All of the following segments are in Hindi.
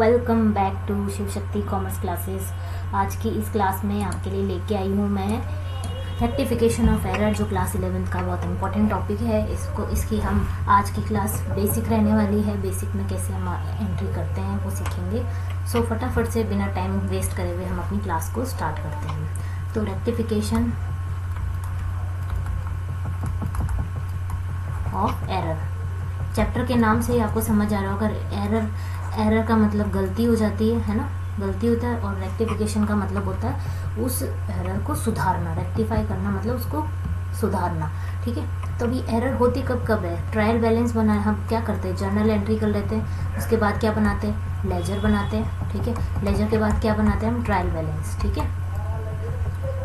Welcome back to Shiv Shakti commerce classes. आज की इस क्लास में आपके लिए लेके आई हूँ मैं रेक्टिफिकेशन ऑफ एरर, जो क्लास 11th का बहुत इंपॉर्टेंट टॉपिक है। इसकी हम आज की क्लास बेसिक रहने वाली है। बेसिक में कैसे हम एंट्री करते हैं वो सीखेंगे। सो फटाफट से बिना टाइम वेस्ट करे हुए हम अपनी क्लास को स्टार्ट करते हैं। तो रेक्टिफिकेशन ऑफ एरर, चैप्टर के नाम से ही आपको समझ आ रहा होगा। एरर का मतलब गलती हो जाती है ना, गलती होता है। और रेक्टिफिकेशन का मतलब होता है उस एरर को सुधारना। रेक्टिफाई करना मतलब उसको सुधारना, ठीक है। तो अभी एरर होती कब कब है? ट्रायल बैलेंस बनाए हम क्या करते हैं, जर्नल एंट्री कर लेते हैं। उसके बाद क्या बनाते हैं, लेजर बनाते हैं, ठीक है। लेजर के बाद क्या बनाते हैं हम, ट्रायल बैलेंस, ठीक है।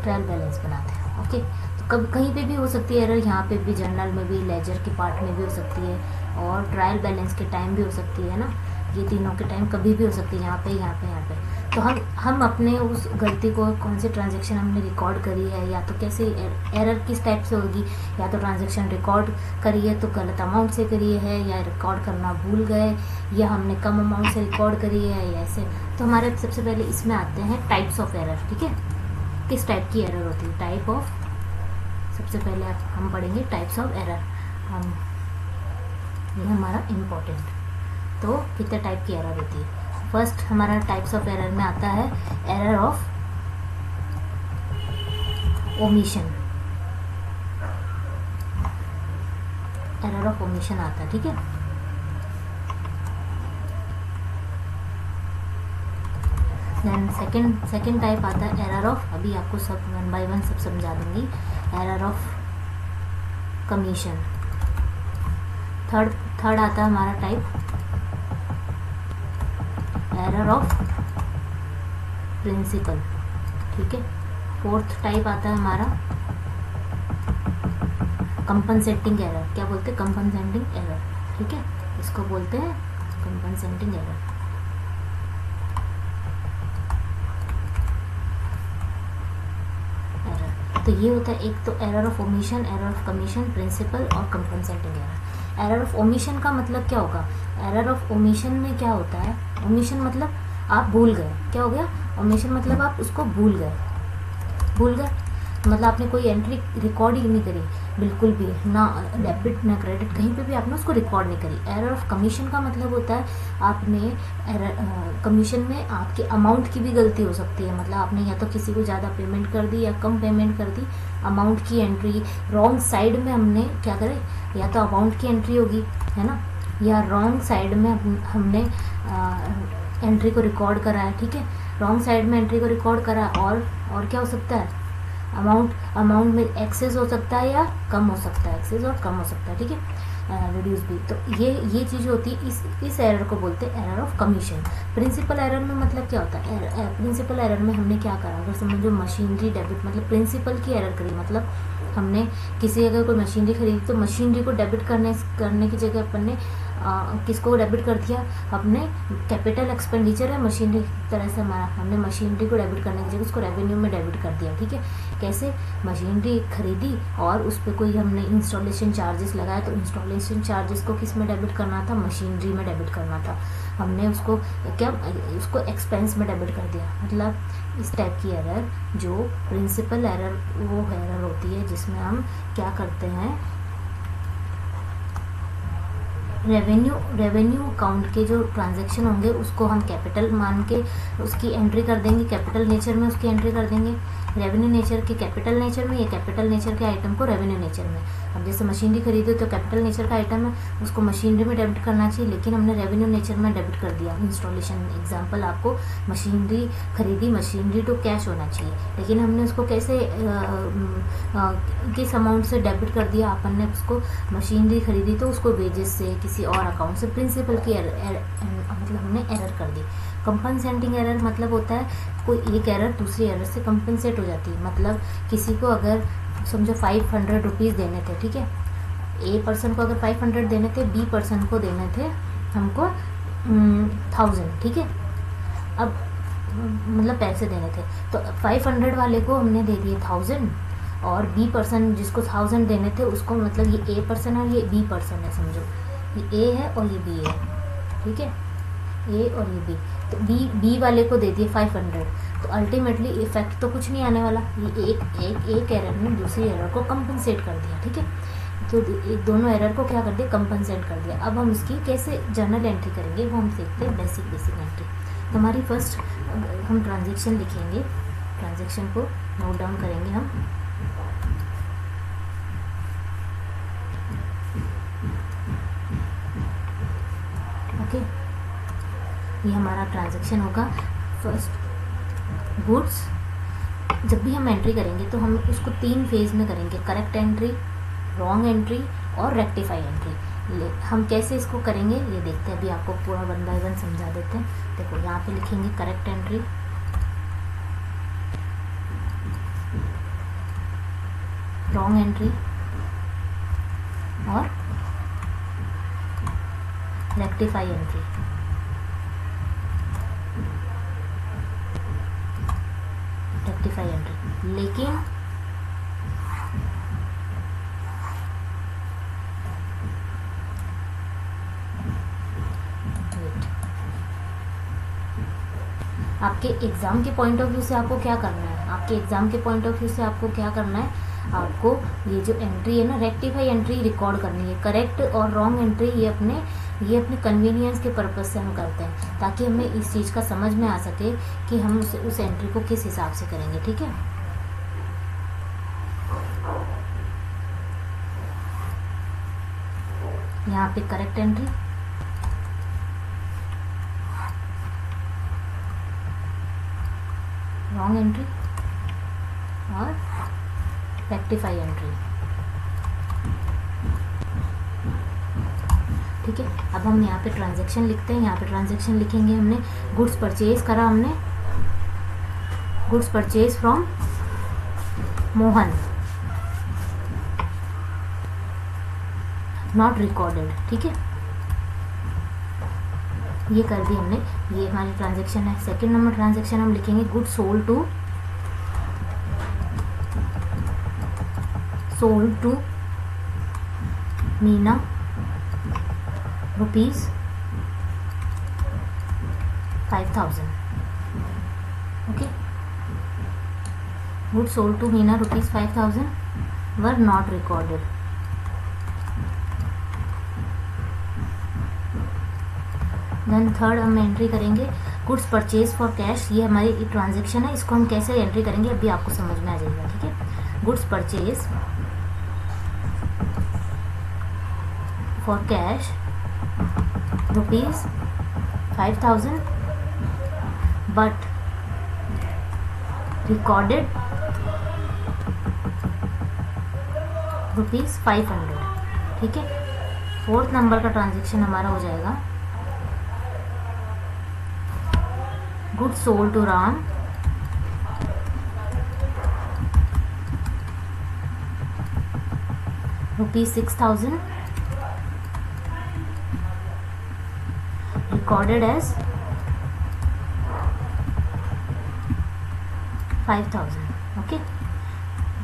ट्रायल बैलेंस बनाते हैं, ओके। तो कब कहीं पे भी हो सकती है एरर, यहाँ पे भी, जर्नल में भी, लेजर के पार्ट में भी हो सकती है, और ट्रायल बैलेंस के टाइम भी हो सकती है ना। ये तीनों के टाइम कभी भी हो सकती है, यहाँ पे यहाँ पे यहाँ पे। तो हम अपने उस गलती को, कौन सी ट्रांजैक्शन हमने रिकॉर्ड करी है, या तो कैसे एरर किस टाइप से होगी, या तो ट्रांजैक्शन रिकॉर्ड करी है तो गलत अमाउंट से करी है, या रिकॉर्ड करना भूल गए, या हमने कम अमाउंट से रिकॉर्ड करी है, या ऐसे। तो हमारे सबसे पहले इसमें आते हैं टाइप्स ऑफ एरर, ठीक है। किस टाइप की एरर होती है, टाइप ऑफ। सबसे पहले हम पढ़ेंगे टाइप्स ऑफ एरर। ये हमारा इम्पोर्टेंट। तो कितने टाइप की एरर होती है? फर्स्ट हमारा टाइप्स ऑफ एरर में आता है error of omission. Error of omission आता है, ठीक है। देन सेकंड टाइप आता है एरर ऑफ, अभी आपको सब वन बाय वन सब समझा दूंगी। Error of commission. थर्ड आता है हमारा टाइप एरर ऑफ प्रिंसिपल, ठीक है। फोर्थ टाइप आता है हमारा कंपनसेटिंग एरर। क्या बोलते हैं, कंपनसेटिंग एरर, ठीक है। इसको बोलते हैं कंपनसेटिंग एरर। तो ये होता है एक तो error of omission, error of commission, principle और compensating error. Error of omission का मतलब क्या होगा? एरर ऑफ ओमिशन में क्या होता है, ओमिशन मतलब आप भूल गए। क्या हो गया, ओमिशन मतलब आप उसको भूल गए मतलब आपने कोई एंट्री रिकॉर्ड ही नहीं करी, बिल्कुल भी ना डेबिट ना क्रेडिट, कहीं पे भी आपने उसको रिकॉर्ड नहीं करी। एरर ऑफ कमीशन का मतलब होता है आपने कमीशन में आपके अमाउंट की भी गलती हो सकती है। मतलब आपने या तो किसी को ज़्यादा पेमेंट कर दी या कम पेमेंट कर दी, अमाउंट की एंट्री रॉन्ग साइड में हमने क्या करे, या तो अमाउंट की एंट्री होगी, है ना, या रॉन्ग साइड में हमने एंट्री को रिकॉर्ड करा है, ठीक है। रॉन्ग साइड में एंट्री को रिकॉर्ड करा, और क्या हो सकता है, अमाउंट में एक्सेस हो सकता है या कम हो सकता है, एक्सेस और कम हो सकता है, ठीक है, रिड्यूस भी। तो ये चीज़ होती है, इस एरर को बोलते हैं error of commission. Principle error में मतलब क्या होता है, प्रिंसिपल एरर में हमने क्या करा, अगर समझो मशीनरी डेबिट, मतलब प्रिंसिपल की एरर करी, मतलब हमने अगर कोई मशीनरी खरीदी तो मशीनरी को डेबिट करने की जगह अपन ने किसको डेबिट कर दिया, अपने कैपिटल एक्सपेंडिचर है मशीनरी की तरह से हमारा, हमने मशीनरी को डेबिट करने की जगह उसको रेवेन्यू में डेबिट कर दिया, ठीक है। कैसे, मशीनरी खरीदी और उस पर कोई हमने इंस्टॉलेशन चार्जेस लगाया, तो इंस्टॉलेशन चार्जेस को किस में डेबिट करना था, मशीनरी में डेबिट करना था। हमने उसको एक्सपेंस में डेबिट कर दिया। मतलब इस टाइप की एरर, जो प्रिंसिपल एरर, वो एरर होती है जिसमें हम क्या करते हैं, रेवेन्यू अकाउंट के जो ट्रांजैक्शन होंगे उसको हम कैपिटल मान के उसकी एंट्री कर देंगे, कैपिटल नेचर में उसकी एंट्री कर देंगे, रेवेन्यू नेचर के कैपिटल नेचर में, या कैपिटल नेचर के आइटम को रेवेन्यू नेचर में। अब जैसे मशीनरी खरीदो तो कैपिटल नेचर का आइटम है, उसको मशीनरी में डेबिट करना चाहिए, लेकिन हमने रेवेन्यू नेचर में डेबिट कर दिया। इंस्टॉलेशन एग्जांपल, आपको मशीनरी खरीदी, मशीनरी टू कैश होना चाहिए, लेकिन हमने उसको कैसे किस अमाउंट से डेबिट कर दिया, अपन ने उसको मशीनरी खरीदी तो उसको वेजेस से, किसी और अकाउंट से, प्रिंसिपल की मतलब हमने एरर कर दी। कंपनसेटिंग एरर मतलब होता है कोई एक एरर दूसरी एरर से कंपनसेट हो जाती है। मतलब किसी को अगर समझो 500 रुपीज़ देने थे, ठीक है, ए पर्सन को अगर 500 देने थे, बी पर्सन को देने थे हमको 1000, ठीक है। अब मतलब पैसे देने थे, तो 500 वाले को हमने दे दिए 1000, और बी पर्सन जिसको 1000 देने थे उसको, मतलब ये ए पर्सन है और ये बी पर्सन है, समझो ये ए है और ये बी है, ठीक है, ए और ये बी। तो बी वाले को दे दिए 500, तो अल्टीमेटली इफेक्ट तो कुछ नहीं आने वाला, ये एक एरर ने दूसरी एरर को कंपनसेट कर दिया, ठीक है। तो दोनों एरर को क्या कर दिया, कंपनसेट कर दिया। अब हम इसकी कैसे जर्नल एंट्री करेंगे वो हम देखते हैं, बेसिक एंट्री। तो हमारी फर्स्ट हम ट्रांजेक्शन लिखेंगे, ट्रांजेक्शन को नोट डाउन करेंगे हम। ओके, ये हमारा ट्रांजेक्शन होगा। फर्स्ट गुड्स, जब भी हम एंट्री करेंगे तो हम उसको 3 फेज में करेंगे, करेक्ट एंट्री, रॉन्ग एंट्री और रेक्टिफाई एंट्री। हम कैसे इसको करेंगे ये देखते हैं, अभी आपको पूरा 1 बाय 1 समझा देते हैं। देखो यहाँ पे लिखेंगे करेक्ट एंट्री, रॉन्ग एंट्री और रेक्टिफाई एंट्री। रेक्टिफाई एंट्री, लेकिन आपके एग्ज़ाम के पॉइंट ऑफ व्यू से आपको क्या करना है, आपके एग्ज़ाम के पॉइंट ऑफ व्यू से आपको क्या करना है, आपको ये जो एंट्री है ना, रेक्टिफाई एंट्री रिकॉर्ड करनी है। करेक्ट और रॉन्ग एंट्री ये अपने कन्वीनियंस के पर्पज़ से हम करते हैं, ताकि हमें इस चीज़ का समझ में आ सके कि हम उस एंट्री को किस हिसाब से करेंगे, ठीक है। यहाँ पे करेक्ट एंट्री, रॉन्ग एंट्री और रेक्टिफाई एंट्री, ठीक है। अब हम यहाँ पे ट्रांजैक्शन लिखते हैं। यहाँ पे ट्रांजैक्शन लिखेंगे, हमने गुड्स परचेज करा, हमने goods purchase from Mohan, not recorded, ठीक है। ये कर दी हमने, ये हमारी ट्रांजैक्शन है। सेकंड नंबर ट्रांजैक्शन हम लिखेंगे गुड्स सोल्ड टू मीना ₹5,000, ओके। Goods sold to Meena ₹5,000 were not recorded. Then third हम एंट्री करेंगे गुड्स परचेज फॉर कैश। ये हमारी ट्रांजैक्शन है, इसको हम कैसे एंट्री करेंगे अभी आपको समझ में आ जाएगा, ठीक है। Goods purchase for cash ₹5,000 but recorded ₹500, ठीक है। फोर्थ नंबर का ट्रांजैक्शन हमारा हो जाएगा goods sold to Ram ₹6,000 recorded as 5,000, okay.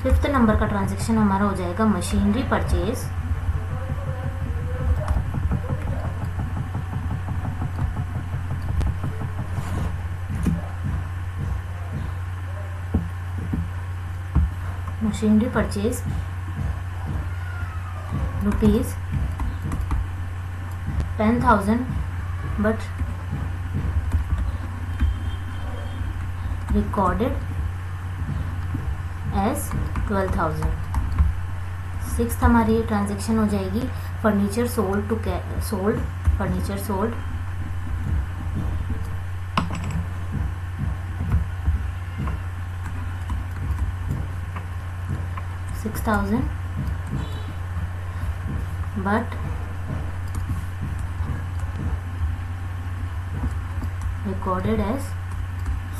Fifth number का ट्रांजैक्शन हमारा हो जाएगा machinery purchase ₹10,000 but recorded as 12,000। Sixth हमारी ट्रांजैक्शन हो जाएगी furniture sold to furniture sold $6,000 but recorded as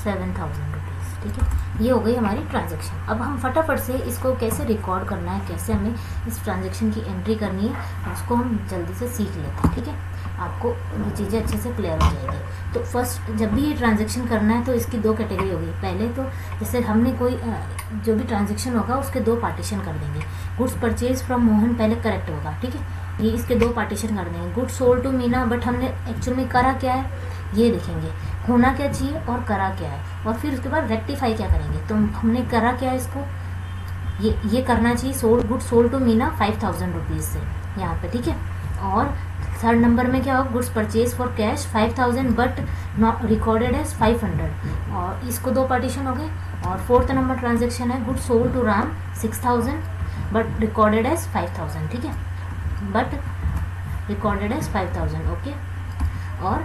7,000 rupees, ठीक है। ये हो गई हमारी ट्रांजैक्शन। अब हम फटाफट से इसको कैसे रिकॉर्ड करना है, कैसे हमें इस ट्रांजैक्शन की एंट्री करनी है, उसको हम जल्दी से सीख लेते हैं, ठीक है। आपको ये चीज़ें अच्छे से क्लियर हो जाएगी। तो फर्स्ट जब भी ये ट्रांजैक्शन करना है तो इसकी 2 कैटेगरी होगी। पहले तो जैसे हमने कोई जो भी ट्रांजैक्शन होगा उसके 2 पार्टीशन कर देंगे। गुड्स परचेज फ्रॉम मोहन पहले करेक्ट होगा, ठीक है। ये इसके 2 पार्टीशन कर देंगे। Goods sold to Meena but हमने एक्चुअल में करा क्या है ये देखेंगे। होना क्या चाहिए और करा क्या है, और फिर उसके बाद रेक्टिफाई क्या करेंगे। तो हमने करा क्या है, इसको ये करना चाहिए, sold goods sold to Meena 5000 rupees से यहाँ पे, ठीक है। और थर्ड नंबर में क्या होगा, goods purchase for cash 5000 but not recorded as 500, और इसको दो पार्टीशन हो गए। और फोर्थ नंबर ट्रांजेक्शन है goods sold to Ram 6000 but recorded as 5000, ठीक है, बट रिकॉर्डेड एज 5000, ओके। और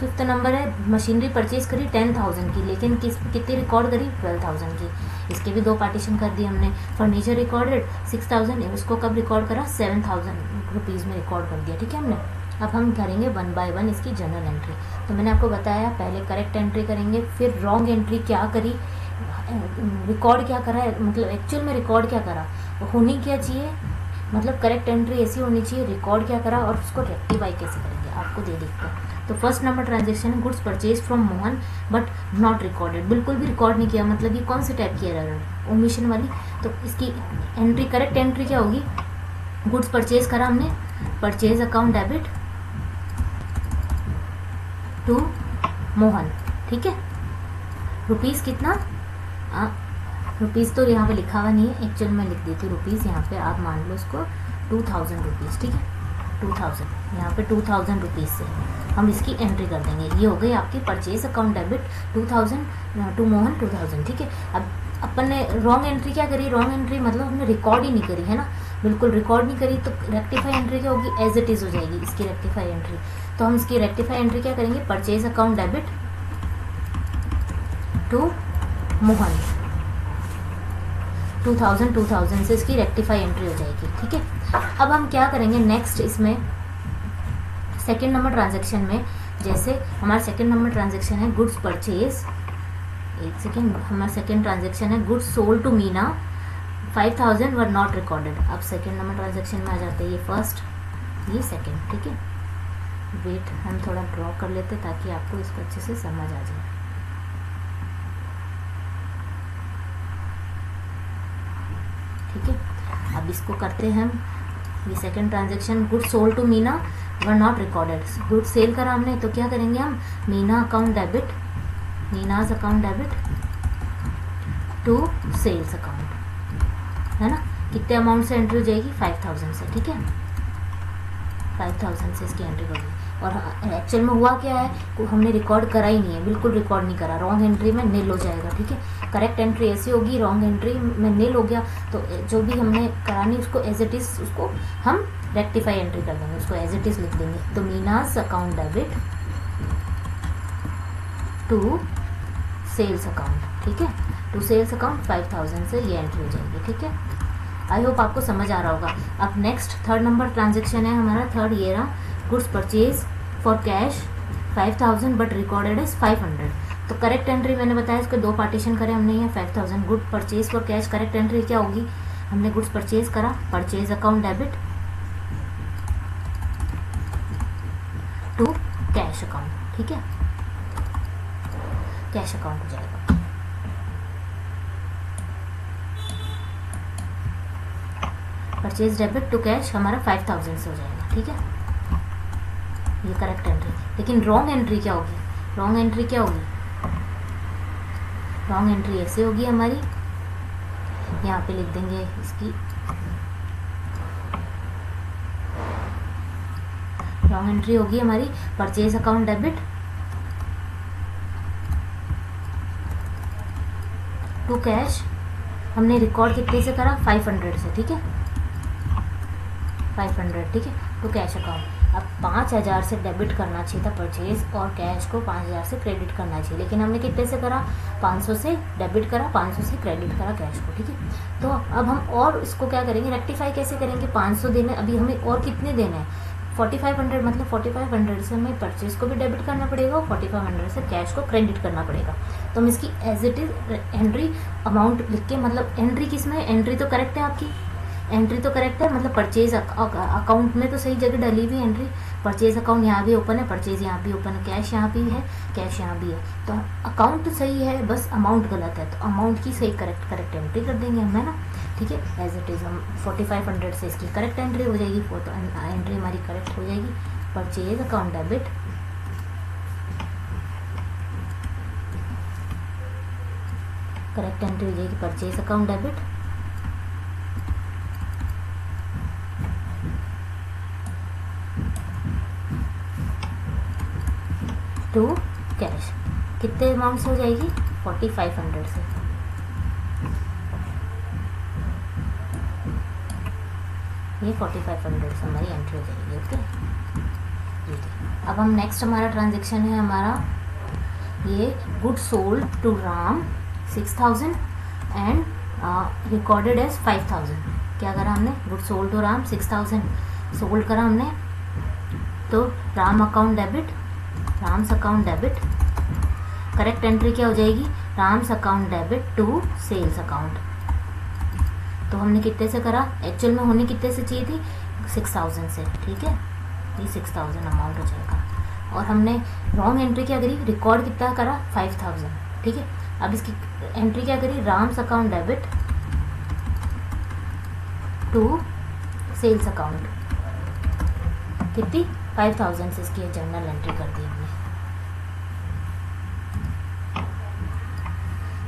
फिफ्थ नंबर है मशीनरी परचेज करी 10,000 की, लेकिन कितनी रिकॉर्ड करी 12,000 की, इसके भी दो पार्टीशन कर दिए हमने। फर्नीचर रिकॉर्डेड 6000, उसको कब रिकॉर्ड करा 7000 रुपीज़ में रिकॉर्ड कर दिया, ठीक है हमने। अब हम करेंगे 1 बाय 1 इसकी जनरल एंट्री। तो मैंने आपको बताया पहले करेक्ट एंट्री करेंगे, फिर रॉन्ग एंट्री क्या करी, रिकॉर्ड क्या करा है, मतलब एक्चुअल में रिकॉर्ड क्या करा, होनी क्या चाहिए, मतलब करेक्ट एंट्री ऐसी होनी चाहिए, रिकॉर्ड क्या करा और उसको रेक्टिफाई कैसे करेंगे आपको दे देखते हैं। तो फर्स्ट नंबर ट्रांजेक्शन है goods purchase from Mohan but not recorded, बिल्कुल भी रिकॉर्ड नहीं किया, मतलब ये कौन से टाइप की एरर, ओमिशन वाली। तो इसकी एंट्री करेक्ट एंट्री क्या होगी, गुड्स परचेज करा हमने, purchase account debit to Mohan, ठीक है। रुपीज़ कितना, रुपीज़ तो यहाँ पे लिखा हुआ नहीं है, एक्चुअल में लिख देती हूँ रुपीज़, यहाँ पे आप मान लो इसको 2000 रुपीज़, ठीक है, 2000, यहाँ पे 2000 रुपीज़ से हम इसकी एंट्री कर देंगे। ये हो गई आपकी purchase account debit 2000 to Mohan 2000, ठीक है। अब अपन ने रॉन्ग एंट्री क्या करी, रॉन्ग एंट्री मतलब हमने रिकॉर्ड ही नहीं करी है ना, बिल्कुल रिकॉर्ड नहीं करी, तो रेक्टिफाई एंट्री क्या होगी, एज इट इज़ हो जाएगी इसकी रेक्टिफाई एंट्री। तो हम इसकी रेक्टिफाई एंट्री क्या करेंगे, purchase account debit to Mohan 2000 से इसकी रेक्टिफाई एंट्री हो जाएगी, ठीक है। अब हम क्या करेंगे नेक्स्ट, इसमें सेकेंड नंबर ट्रांजेक्शन में, जैसे हमारा सेकेंड नंबर ट्रांजेक्शन है गुड्स परचेज, एक सेकेंड, हमारा सेकेंड ट्रांजेक्शन है goods sold to Meena 5000 were not recorded. अब सेकेंड नंबर ट्रांजेक्शन में आ जाते हैं, ये फर्स्ट ये सेकेंड, ठीक है। वेट हम थोड़ा ड्रॉ कर लेते ताकि आपको इसको अच्छे से समझ आ जाए। ठीक है, अब इसको करते हैं हम, ये second transaction goods sold to Meena were not recorded, good sell करा हमने, तो क्या करेंगे हम, Meena account debit, Meena's account debit to sales account, है ना। कितने अमाउंट से एंट्री हो जाएगी, 5000 से, ठीक है, 5000 से इसकी एंट्री होगी। और एक्चुअल में हुआ क्या है, हमने रिकॉर्ड करा ही नहीं है, बिल्कुल रिकॉर्ड नहीं करा, रॉन्ग एंट्री में नील हो जाएगा, ठीक है। करेक्ट एंट्री ऐसी होगी, रॉन्ग एंट्री में नील हो गया, तो जो भी हमने करानी उसको एज इट इज़ उसको हम रेक्टिफाई एंट्री कर देंगे, उसको एज इट इज़ लिख देंगे। तो Meena's account debit to sales account, ठीक है, टू सेल्स अकाउंट 5000 से ये एंट्री हो जाएगी, ठीक है। आई होप आपको समझ आ रहा होगा। अब नेक्स्ट थर्ड नंबर ट्रांजेक्शन है हमारा, थर्ड ये रहा, goods purchase for cash 5000 but recorded is 500। तो करेक्ट एंट्री मैंने बताया, इसको दो पार्टीशन करे हमने, यहाँ 5000 good purchase for cash, correct entry क्या होगी, हमने गुड्स परचेज करा, purchase account debit to cash account, ठीक है, कैश अकाउंट हो जाएगा। परचेज डेबिट टू कैश हमारा 5000 से हो जाएगा, ठीक है, ये करेक्ट एंट्री। लेकिन रॉन्ग एंट्री क्या होगी, रॉन्ग एंट्री क्या होगी, रॉन्ग एंट्री ऐसे होगी हमारी, यहाँ पे लिख देंगे इसकी, रॉन्ग एंट्री होगी हमारी purchase account debit to cash, हमने रिकॉर्ड कितने से करा, 500 से, ठीक है, 500, ठीक है, टू कैश अकाउंट। अब 5000 से डेबिट करना चाहिए था परचेज, और कैश को 5000 से क्रेडिट करना चाहिए, लेकिन हमने कितने से करा, 500 से डेबिट करा, 500 से क्रेडिट करा कैश को, ठीक है। तो अब हम और इसको क्या करेंगे, रेक्टिफाई कैसे करेंगे, 500 देने, अभी हमें और कितने देने हैं, 4500, मतलब 4500 से हमें परचेज को भी डेबिट करना पड़ेगा और 4500 से कैश को क्रेडिट करना पड़ेगा। तो हम इसकी as it is entry amount लिख के, मतलब एंट्री किस में, एंट्री तो करेक्ट है आपकी, एंट्री तो करेक्ट है, मतलब परचेज अकाउंट में तो सही जगह डली हुई एंट्री, परचेज अकाउंट यहाँ भी ओपन है, परचेज यहाँ भी ओपन है, कैश यहाँ भी है, कैश यहाँ भी है, तो अकाउंट तो सही है, बस अमाउंट गलत है, तो अमाउंट की सही करेक्ट एंट्री कर देंगे हम, है ना, ठीक है, एज इट इज़। हम 4500 से इसकी करेक्ट एंट्री हो जाएगी, तो एंट्री हमारी करेक्ट हो जाएगी, purchase account debit correct entry हो जाएगी purchase account debit to cash. कितने अमाउंट से हो जाएगी? 4500 से। ये 4500 से हमारी एंट्री हो जाएगी। ओके जी। अब हम नेक्स्ट हमारा ट्रांजेक्शन है हमारा ये good sold to Ram 6000 and recorded as 5000। क्या करा हमने? Good sold to Ram 6000 sold करा हमने, तो Ram account debit, Ram's account debit. Correct entry क्या हो जाएगी? Ram's account debit to sales account. तो हमने कितने से करा? एक्चुअल में होने कितने से चाहिए थी? 6000 से। ठीक है, ये 6000 अमाउंट हो जाएगा। और हमने रॉन्ग एंट्री क्या करी? रिकॉर्ड कितना करा? 5000। ठीक है, अब इसकी एंट्री क्या करी? Ram's account debit to sales account. कितनी? 5000 से इसकी जनरल एंट्री कर दी हमने।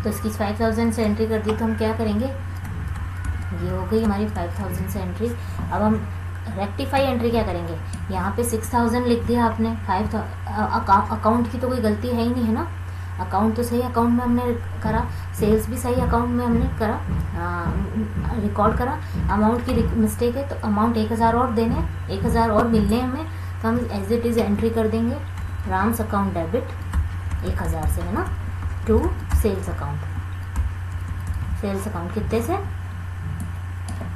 तो इसकी 5000 से एंट्री कर दी, तो हम क्या करेंगे? ये हो गई हमारी 5000 से एंट्री। अब हम रेक्टिफाई एंट्री क्या करेंगे? यहाँ पे 6000 लिख दिया आपने, 5000 अकाउंट की तो कोई गलती है ही नहीं है ना, अकाउंट तो सही अकाउंट में हमने करा, सेल्स भी सही अकाउंट में हमने करा, रिकॉर्ड करा। अमाउंट की मिस्टेक है तो अमाउंट 1000 और देने, 1000 और मिलने हैं हमें, तो हम एज इट इज़ एंट्री कर देंगे राम्स अकाउंट डेबिट 1000 से, है ना, to sales account. Sales account कितने से?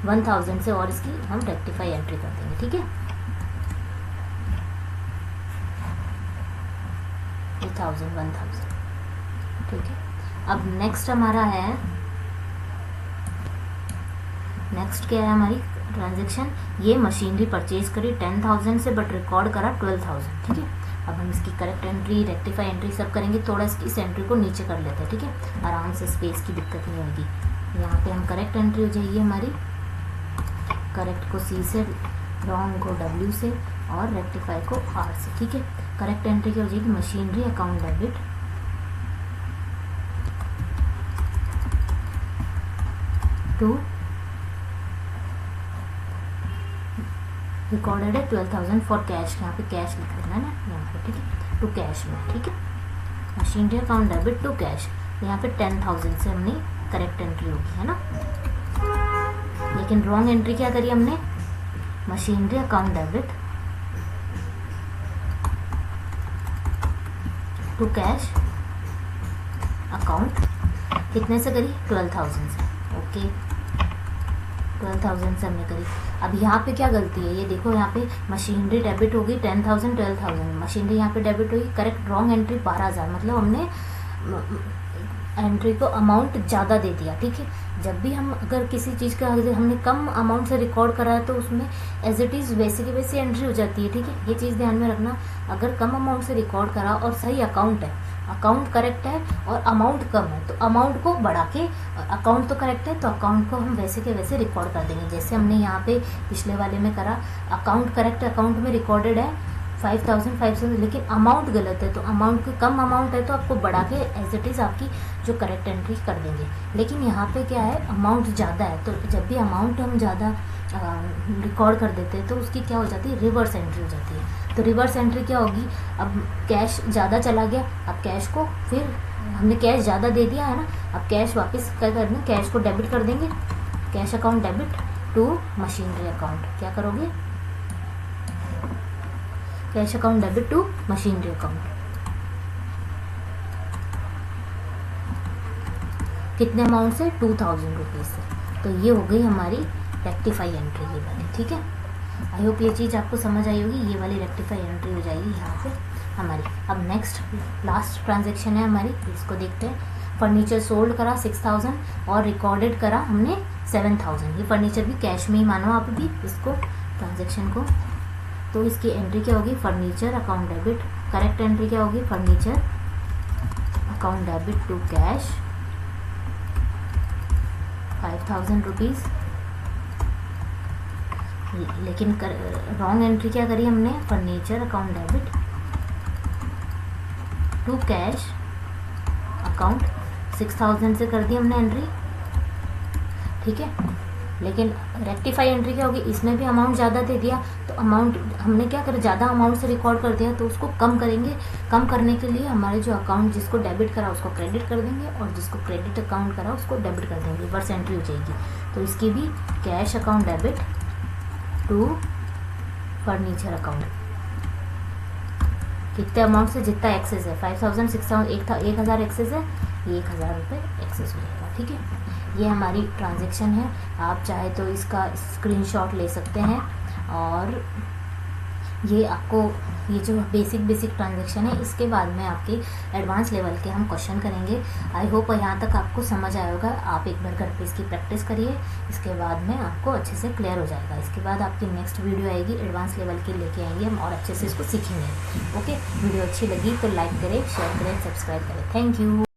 1000 से, और इसकी हम रेक्टिफाई एंट्री कर देंगे। ठीक है, 1000। ठीक है, अब नेक्स्ट हमारा है, नेक्स्ट क्या है हमारी ट्रांजेक्शन? ये मशीनरी परचेज करी 10,000 से बट रिकॉर्ड करा 12,000। ठीक है, अब हम इसकी करेक्ट एंट्री, रेक्टिफाई एंट्री सब करेंगे। थोड़ा इस एंट्री को नीचे कर लेते हैं। ठीक है, आराम से, स्पेस की दिक्कत नहीं होगी। यहाँ पे हम करेक्ट एंट्री हो जाएगी हमारी, करेक्ट को C से, रॉन्ग को W से, और रेक्टिफाई को R से। ठीक है, करेक्ट एंट्री क्या हो जाएगी? Machinery account debit to recorded है 12,000 फॉर कैश। यहाँ पे कैश लिख देना ना यहाँ पे। ठीक है, टू कैश में। ठीक है, machinery account debit to cash. यहाँ पे 10,000 से हमने करेक्ट एंट्री होगी, है ना। लेकिन रॉन्ग एंट्री क्या करी हमने? Machinery account debit to cash account. कितने से करी? 12,000 से। ओके, 12,000 से हमने करी। अब यहाँ पे क्या गलती है? ये देखो, यहाँ पे मशीनरी डेबिट होगी 10,000, 12,000, मशीनरी यहाँ पे डेबिट होगी। करेक्ट रॉन्ग एंट्री 12,000, मतलब हमने एंट्री को अमाउंट ज़्यादा दे दिया। ठीक है, जब भी हम अगर किसी चीज़ का हमने कम अमाउंट से रिकॉर्ड करा है तो उसमें एज इट इज़ वैसे की वैसी एंट्री हो जाती है। ठीक है, ये चीज़ ध्यान में रखना। अगर कम अमाउंट से रिकॉर्ड करा और सही अकाउंट है, अकाउंट करेक्ट है और अमाउंट कम है, तो अमाउंट को बढ़ा के, अकाउंट तो करेक्ट है तो अकाउंट को हम वैसे के वैसे रिकॉर्ड कर देंगे, जैसे हमने यहाँ पे पिछले वाले में करा। अकाउंट करेक्ट, अकाउंट में रिकॉर्डेड है 5,000, लेकिन अमाउंट गलत है, तो अमाउंट कम अमाउंट है तो आपको बढ़ा के एज इट इज़ आपकी जो करेक्ट एंट्री कर देंगे। लेकिन यहाँ पे क्या है? अमाउंट ज़्यादा है, तो जब भी अमाउंट हम ज़्यादा रिकॉर्ड कर देते हैं तो उसकी क्या हो जाती है? रिवर्स एंट्री हो जाती है। तो रिवर्स एंट्री क्या होगी? अब कैश ज़्यादा चला गया, अब कैश को, फिर हमने कैश ज़्यादा दे दिया है ना, अब कैश वापस क्या करना? कैश को डेबिट कर देंगे, cash account debit to machinery account. क्या करोगे? Cash account debit to machinery account. कितने अमाउंट से? 2,000 रुपीज़ से। तो ये हो गई हमारी रेक्टिफाई एंट्री, ये वाली। ठीक है, आई होप ये चीज़ आपको समझ आई होगी। ये वाली रेक्टिफाई एंट्री हो जाएगी यहाँ पे हमारी। अब नेक्स्ट लास्ट ट्रांजेक्शन है हमारी, इसको देखते हैं। फर्नीचर सोल्ड करा 6,000 और रिकॉर्डेड करा हमने 7,000। ये फर्नीचर भी कैश में ही मानो आप भी इसको, ट्रांजेक्शन को। तो इसकी एंट्री क्या होगी? Furniture account debit. Correct entry क्या होगी? Furniture account debit to cash 5,000 rupees. लेकिन रॉन्ग एंट्री क्या करी हमने? Furniture account debit to cash account 6000 से कर दी हमने एंट्री, ठीक है। लेकिन रेक्टिफाई एंट्री क्या होगी, इसमें भी अमाउंट ज़्यादा दे दिया, तो अमाउंट हमने क्या करा, ज़्यादा अमाउंट से रिकॉर्ड कर दिया, तो उसको कम करेंगे। कम करने के लिए हमारे जो अकाउंट जिसको डेबिट करा उसको क्रेडिट कर देंगे, और जिसको क्रेडिट अकाउंट करा उसको डेबिट कर देंगे, रिवर्स एंट्री हो जाएगी। तो इसकी भी cash account debit to furniture account, कितने अमाउंट से, जितना एक्सेस है 5000, 6000, 1000 एक्सेस है, ये 1000 रुपये एक्सेस हो जाएगा, ठीक है। ये हमारी ट्रांजैक्शन है। आप चाहे तो इसका स्क्रीनशॉट ले सकते हैं, और ये आपको ये जो बेसिक ट्रांजैक्शन है, इसके बाद में आपके एडवांस लेवल के हम क्वेश्चन करेंगे। आई होप यहाँ तक आपको समझ आया होगा। आप एक बार घर पे इसकी प्रैक्टिस करिए, इसके बाद में आपको अच्छे से क्लियर हो जाएगा। इसके बाद आपकी नेक्स्ट वीडियो आएगी, एडवांस लेवल की लेके आएंगे हम, और अच्छे से इसको सीखेंगे। ओके, वीडियो अच्छी लगी तो लाइक करें, शेयर करें, सब्सक्राइब करें। Thank you.